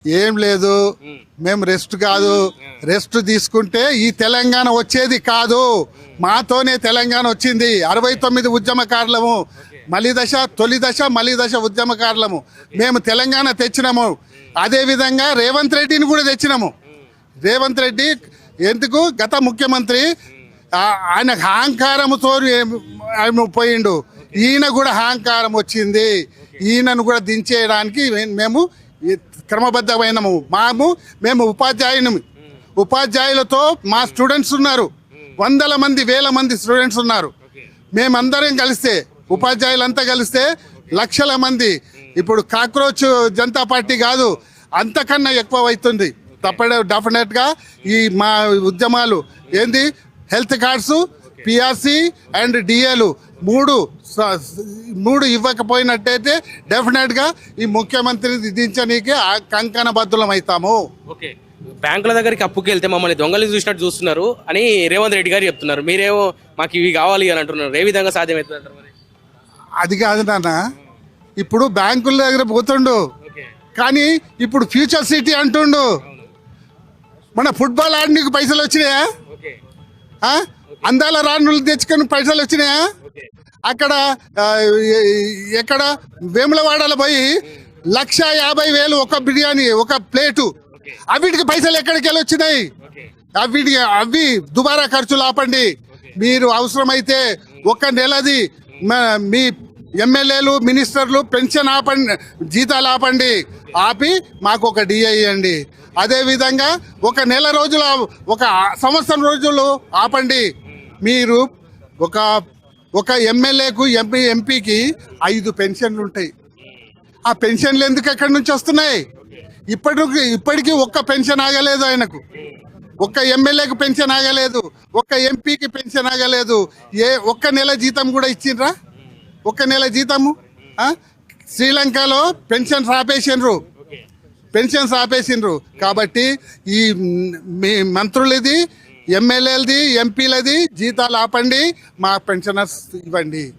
ఏం లేదు, మేము రెస్ట్ కాదు. రెస్ట్ తీసుకుంటే ఈ తెలంగాణ వచ్చేది కాదు. మాతోనే తెలంగాణ వచ్చింది. 69 ఉద్యమకారులము, తొలి దశ మలి దశ ఉద్యమకారులము. మేము తెలంగాణ తెచ్చినాము. అదేవిధంగా రేవంత్ రెడ్డిని కూడా తెచ్చినాము. రేవంత్ రెడ్డి ఎందుకు గత ముఖ్యమంత్రి, ఆయన అహంకారంతో పోయిండు. ఈయన కూడా అహంకారం వచ్చింది. ఈయనను కూడా దించేయడానికి మేము క్రమబద్ధమైనము. మేము ఉపాధ్యాయులతో మా స్టూడెంట్స్ ఉన్నారు. వందల మంది వేల మంది స్టూడెంట్స్ ఉన్నారు. మేమందరం కలిస్తే, ఉపాధ్యాయులంతా కలిస్తే లక్షల మంది. ఇప్పుడు కాక్రోచ్ జనతా పార్టీ కాదు, అంతకన్నా ఎక్కువ అవుతుంది. డెఫినెట్గా ఈ మా ఉద్యమాలు ఏంది, హెల్త్ కార్డ్స్, పిఆర్సి అండ్ డిఏలు మూడు ఇవ్వకపోయినట్టయితే డెఫినెట్గా ఈ ముఖ్యమంత్రిని దించనీకి కంకణ బద్దులం అవుతాము. ఓకే, బ్యాంకుల దగ్గరికి అప్పుకి వెళ్తే మమ్మల్ని దొంగలు చూసినట్టు చూస్తున్నారు అని రేవంత్ రెడ్డి గారు చెప్తున్నారు. మీరేమో మాకు ఇవి కావాలి అని అంటున్నారు. ఏ విధంగా సాధ్యమవుతుంది అంటారు? మరి అది కాదు నాన్న, ఇప్పుడు బ్యాంకుల దగ్గర పోతుండు, కానీ ఇప్పుడు ఫ్యూచర్ సిటీ అంటుండు. మన ఫుట్బాల్ ఆడడానికి పైసలు వచ్చినాయా? అందాల రాణులు తెచ్చుకొని పైసలు వచ్చినాయా? అక్కడ ఎక్కడ వేములవాడలో పోయి 1,50,000 ఒక బిర్యానీ, ఒక ప్లేటు. అవిటికి పైసలు ఎక్కడికి వెళ్ళి వచ్చినాయి? అవి దుబారా ఖర్చులు ఆపండి. మీరు అవసరమైతే ఒక నెలది మీ ఎమ్మెల్యేలు, మినిస్టర్లు పెన్షన్ ఆపండి, జీతాలు ఆపండి. ఆపి మాకు ఒక డిఏ ఇవ్వండి. అదేవిధంగా ఒక నెల రోజులు, ఒక సంవత్సరం రోజులు ఆపండి. మీరు ఒక ఎమ్మెల్యేకు, ఎంపీకి 5 పెన్షన్లు ఉంటాయి. ఆ పెన్షన్లు ఎందుకు ఎక్కడి నుంచి వస్తున్నాయి? ఇప్పటికీ ఒక్క పెన్షన్ ఆగలేదు ఆయనకు. ఒక్క ఎమ్మెల్యేకి పెన్షన్ ఆగలేదు, ఒక్క ఎంపీకి పెన్షన్ ఆగలేదు. ఒక్క నెల జీతం కూడా ఇచ్చిండ్రా? ఒక్క నెల జీతము. శ్రీలంకలో పెన్షన్స్ ఆపేసిండ్రు. కాబట్టి ఈ మీ మంత్రులది, ఎమ్మెల్యేలది, ఎంపీలది జీతాలు ఆపండి, మా పెన్షనర్స్ ఇవ్వండి.